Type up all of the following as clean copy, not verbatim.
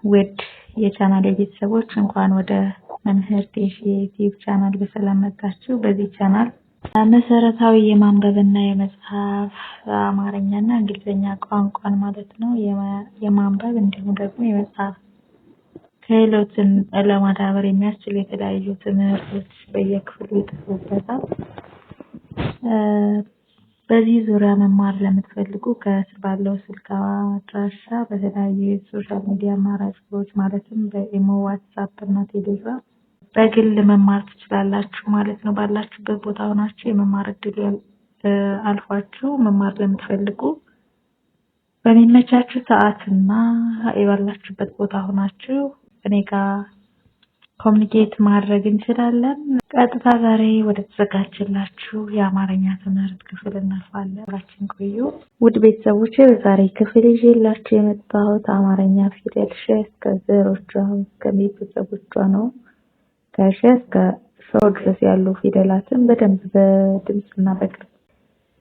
ውድ የቻናሌ ቤተሰቦች እንኳን ወደ መምህርት የዩቲዩብ ቻናል በሰላም መጣችሁ። በዚህ ቻናል መሰረታዊ የማንበብና የመጻፍ አማርኛና እንግሊዘኛ ቋንቋን ማለት ነው የማንበብ እንዲሁም ደግሞ የመጻፍ ክህሎትን ለማዳበር የሚያስችሉ የተለያዩ ትምህርቶች በየክፍሉ ይጠፉበታል። በዚህ ዙሪያ መማር ለምትፈልጉ ከስር ባለው ስልክ አድራሻ በተለያዩ የሶሻል ሚዲያ አማራጮች ማለትም በኢሞ፣ ዋትስአፕ እና ቴሌግራም በግል መማር ትችላላችሁ ማለት ነው። ባላችሁበት ቦታ ሆናችሁ የመማር እድል አልፏችሁ መማር ለምትፈልጉ በሚመቻችሁ ሰዓትና ባላችሁበት ቦታ ሆናችሁ እኔ ጋር ኮሙኒኬት ማድረግ እንችላለን። ቀጥታ ዛሬ ወደ ተዘጋጀላችሁ የአማርኛ ትምህርት ክፍል እናልፋለን። አብራችሁን ቆዩ። ውድ ቤተሰቦቼ በዛሬ ክፍል ይዤላችሁ የመጣሁት አማርኛ ፊደል ሸ እስከ ዘሮቿ ከቤተሰቦቿ ነው። ከሸ እስከ ሾ ድረስ ያሉ ፊደላትን በደንብ በድምጽና በቅርጽ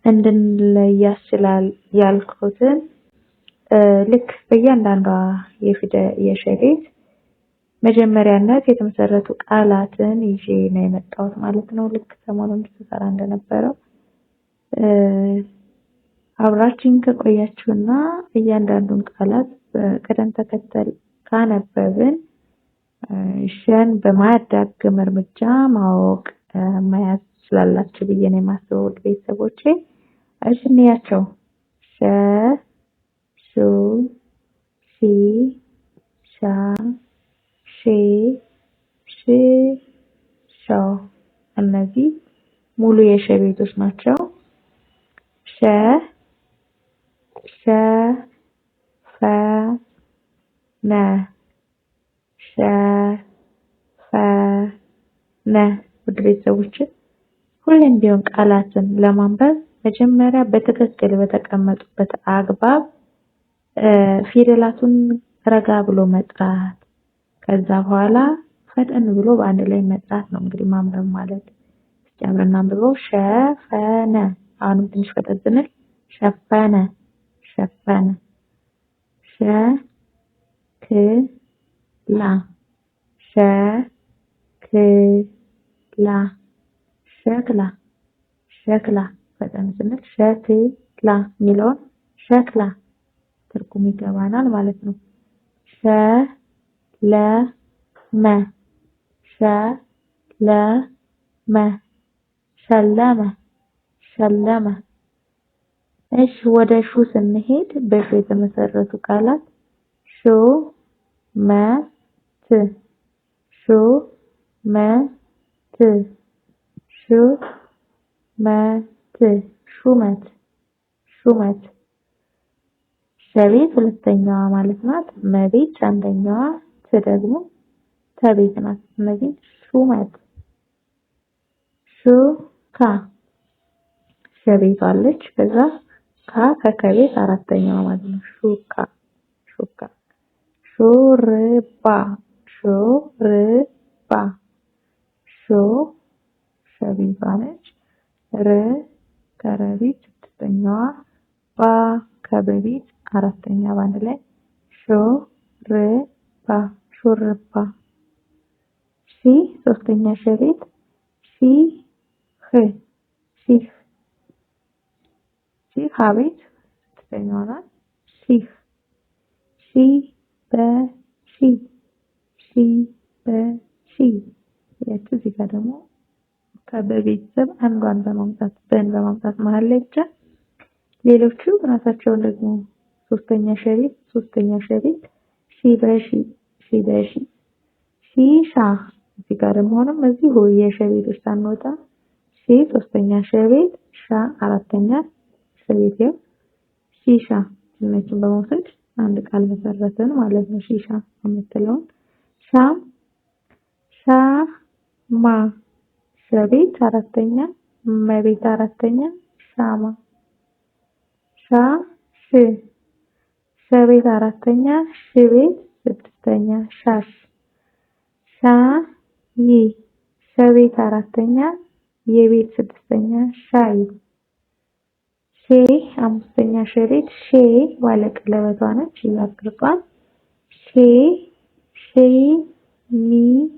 እንድንለይ ያስችላል ያልኩትን ልክ በእያንዳንዷ የሸ ቤት መጀመሪያነት የተመሰረቱ ቃላትን ይዤ ነው የመጣሁት ማለት ነው። ልክ ሰሞኑን ስሰራ እንደነበረው አብራችሁን ከቆያችሁና እያንዳንዱን ቃላት በቅደም ተከተል ካነበብን ሸን በማያዳግም እርምጃ ማወቅ መያዝ ትችላላችሁ ብዬ ነው የማስበው። ቤተሰቦቼ እሺ እንያቸው። ሸ፣ ሹ፣ ሺ፣ ሻ፣ ሼ፣ ሽ፣ ሾ እነዚህ ሙሉ የሸ ቤቶች ናቸው። ሸ፣ ሸ፣ ፈ፣ ነ፣ ሸ፣ ፈ፣ ነ። ውድ ቤተሰቦች ሁሌም ቢሆን ቃላትን ለማንበብ መጀመሪያ በትክክል በተቀመጡበት አግባብ ፊደላቱን ረጋ ብሎ መጥራት ከዛ በኋላ ፈጠን ብሎ በአንድ ላይ መጥራት ነው እንግዲህ ማንበብ ማለት። እስኪ አብረን እናንብበው። ሸፈነ። አሁንም ትንሽ ፈጠን ብንል ሸፈነ፣ ሸፈነ። ሸክላ፣ ሸክላ፣ ሸክላ፣ ሸክላ። ፈጠን ስንል ሸክላ የሚለውን ሸክላ ትርጉም ይገባናል ማለት ነው። ሸለመ፣ ሸለመ፣ ሸለመ፣ ሸለመ። እሺ ወደ ሹ ስንሄድ በሹ የተመሰረቱ ቃላት ሹመት፣ ሹመት፣ ሹመት፣ ሹመት፣ ሹመት። ሸቤት ሁለተኛዋ ማለት ናት። መቤት አንደኛዋ፣ ት ደግሞ ተቤት ናት። እነዚህ ሹመት። ሹካ ሸቤት አለች። ከዛ ካ ከከቤት አራተኛዋ ማለት ነው። ሹካ፣ ሹካ። ሹርባ፣ ሹርባ። ሾ ሸቤቷ ነች። ር ከረቤት ስድስተኛዋ፣ ባ ከበቤት አራተኛ ባንድ ላይ ሾርባ፣ ሾርባ። ሺ ሶስተኛ ሸቤት ሺህ፣ ሺህ፣ ሺህ ሀቤት ስድስተኛዋ ናት። ሺህ፣ ሺ በሺ፣ ሺ በሺ። ያቺ እዚህ ጋር ደግሞ ከበቤተሰብ አንዷን በማምጣት በማምጣት መሀል ላይ ብቻ ሌሎቹ ራሳቸውን ደግሞ ሶስተኛ ሸቤት ሺ በሺ፣ ሺ በሺ። ሺሻ እዚህ ጋር መሆንም እዚሁ የሸቤቶች ሳንወጣ ሺ ሶስተኛ ሸቤት፣ ሻ አራተኛ ሸቤት። ያው ሺሻ እነዚህን በመውሰድ አንድ ቃል መሰረትን ማለት ነው። ሺሻ የምትለውን ሻም፣ ሻማ፣ ሸቤት አራተኛ፣ መቤት አራተኛ፣ ሻማ። ሻሽ ሸቤት አራተኛ፣ ሽቤት ስድስተኛ፣ ሻሽ። ሻይ ሸቤት አራተኛ፣ የቤት ስድስተኛ፣ ሻይ። ሼ አምስተኛ ሸቤት ሼ ባለ ቀለበቷ ነች። ያቅርጿል። ሼ ሸሚዝ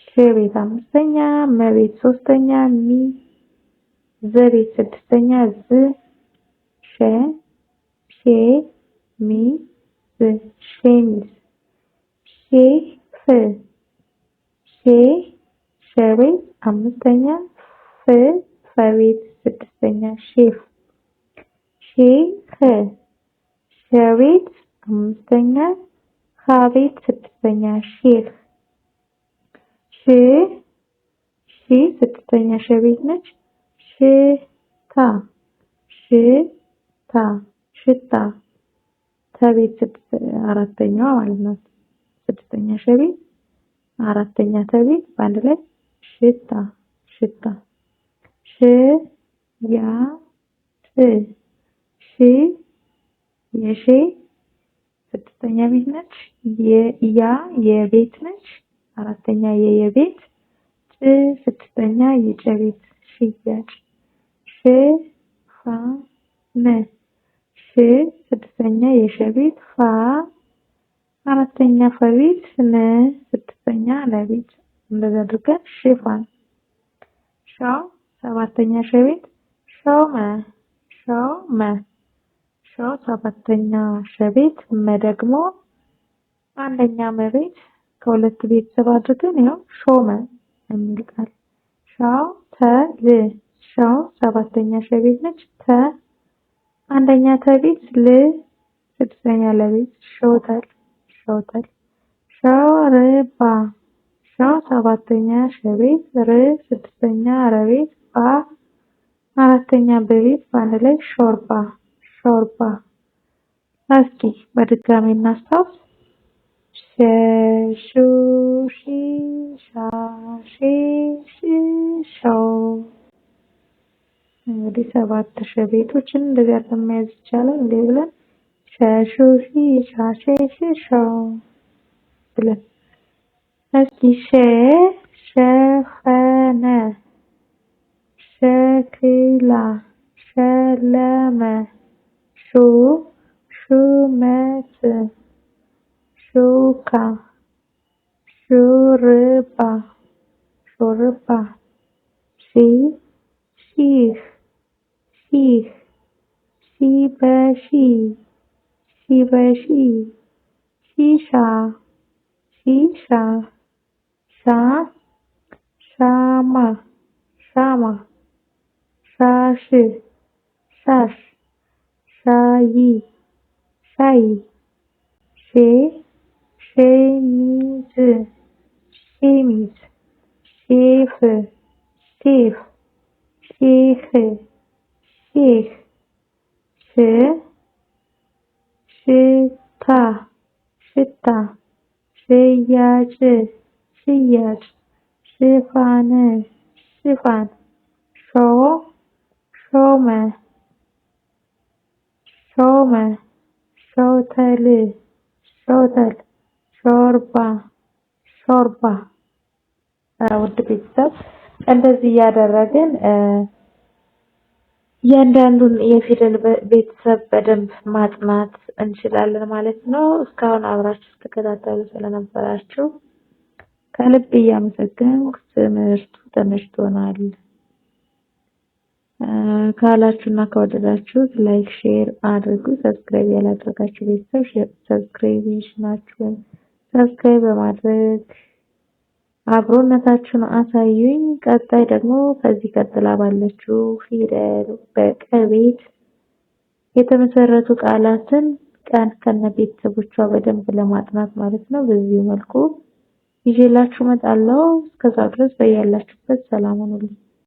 ሸ ቤት አምስተኛ፣ መ ቤት ሶስተኛ፣ ሚ ዘ ቤት ስድስተኛ፣ ዝ ሸ ሼ ሚ ዝ ሸሚዝ ሼፍ ሸ ቤት አምስተኛ፣ ፈ ቤት ስድስተኛ፣ ሼፍ ሼህ ሸ ቤት አምስተኛ፣ ሀ ቤት ስድስተኛ፣ ሼህ ሺ ስድስተኛ ሸ ቤት ነች። ሽታ ሽታ ተቤት አራተኛዋ ማለት ነው። ስድስተኛ ሸ ቤት አራተኛ ተቤት በአንድ ላይ ሽታ ሺ የሺ ስድስተኛ ቤት ነች። የቤት ነች አራተኛ የቤት ስድስተኛ የጨ ቤት ሽያጭ ሽፋን ስድስተኛ የሸ ቤት አራተኛ ፈ ቤት ስድስተኛ ለቤት እንደዛ አድርገን ሽፋን ሰባተኛ ሸ ቤት ሾመ ሰባተኛ ሸ ቤት መ ደግሞ አንደኛ መ ቤት ከሁለት ቤተሰብ አድርገን ያው ሾመ የሚል ቃል ሰባተኛ ሸ ቤት ነች። አንደኛ ተቤት ስድስተኛ ለቤት ሾተል ሾርባ ሰባተኛ ሸ ቤት ስድስተኛ ረቤት አራተኛ በቤት በአንድ ላይ ሾርባ። እስኪ በድጋሚ እናስታውስ። ሸ ሹ ሺ ሻ ሼ ሽ ሾ እንግዲህ ሰባት ሸ ቤቶችን እንደዚህ አድርገን መያዝ ይቻላል። እንዴ ብለን ሸ ሹ ሺ ሻ ሼ ሽ ሾ ብለን እስኪ ሸፈነ ሸክላ ሸለመ ሹመት ሹካ ሹርባ ሺህ ሺበሺ ሺሻ ሻማ ሻሽ ሻይ ሸሚዝ ሼፍ ሼህ ሽታ ሽያጭ ሽፋን ሾመ ሾተል ሾርባ ውድ ቤተሰብ እንደዚህ እያደረግን እያንዳንዱን የፊደል ቤተሰብ በደንብ ማጥናት እንችላለን ማለት ነው። እስካሁን አብራችሁ ተከታተሉ ስለነበራችሁ ከልብ እያመሰገንኩ ትምህርቱ ተመችቶናል ካላችሁና ከወደዳችሁት ላይክ ሼር አድርጉ። ሰብስክራይብ ያላደረጋችሁ ቤተሰብ ሰብስክራይብ በማድረግ አብሮነታችሁን አሳዩኝ። ቀጣይ ደግሞ ከዚህ ቀጥላ ባለችው ፊደል በቀ ቤት የተመሰረቱ ቃላትን ቀን ከነ ቤተሰቦቿ በደንብ ለማጥናት ማለት ነው በዚህ መልኩ ይዤላችሁ እመጣለሁ። እስከዛው ድረስ በያላችሁበት ሰላም ሁኑልኝ።